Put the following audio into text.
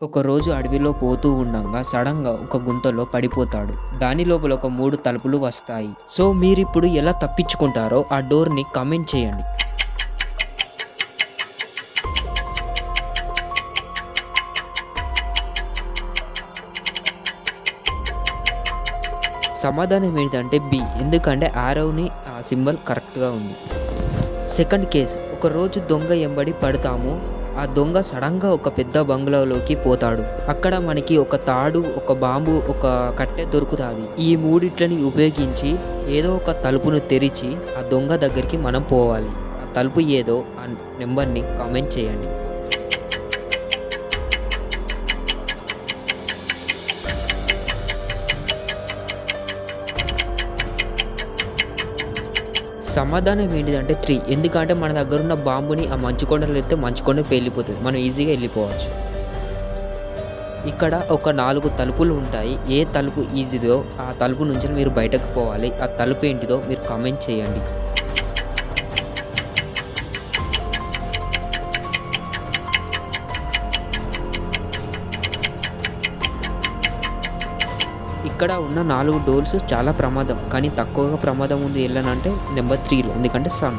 ఒకరోజు అడవిలో పోతూ ఉండంగా సడన్‌గా ఒక గుంతలో పడిపోతాడు. దాని లోపల ఒక 3 తలుపులు వస్తాయి. సో మీరిప్పుడు ఎలా తప్పించుకుంటారో ఆ డోర్‌ని కామెంట్ చేయండి. సమాధానం ఏంటంటే బి. ఎందుకంటే యారోని ఆ సింబల్ కరెక్ట్‌గా ఉంది. సెకండ్ కేస్, ఒకరోజు దొంగ ఎంబడి పడతాము. ఆ దొంగ సడన్‌గా ఒక పెద్ద బంగ్లాలోకి పోతాడు. అక్కడ మనకి ఒక తాడు, ఒక బాంబు, ఒక కట్టె దొరుకుతాది. ఈ మూడిట్లని ఉపయోగించి ఏదో ఒక తలుపును తెరిచి ఆ దొంగ దగ్గరికి మనం పోవాలి. ఆ తలుపు ఏదో ఆ నెంబర్‌ని కామెంట్ చేయండి. సమాధానం ఏంటిదంటే 3. ఎందుకంటే మన దగ్గరున్న బాంబుని ఆ మంచుకొండలో ఎత్తే మంచుకొండ పేలిపోతది. మనం ఈజీగా వెళ్ళిపోవచ్చు. ఇక్కడ ఒక 4 తలుపులు ఉంటాయి. ఏ తలుపు ఈజీదో ఆ తలుపు నుంచి మీరు బయటకు పోవాలి. ఆ తలుపు ఏంటిదో మీరు కామెంట్ చేయండి. ఇక్కడ ఉన్న 4 డోర్స్ చాలా ప్రమాదం. కానీ తక్కువగా ప్రమాదం ఉంది ఎల్లనంటే నెంబర్ 3లో. ఎందుకంటే సన్.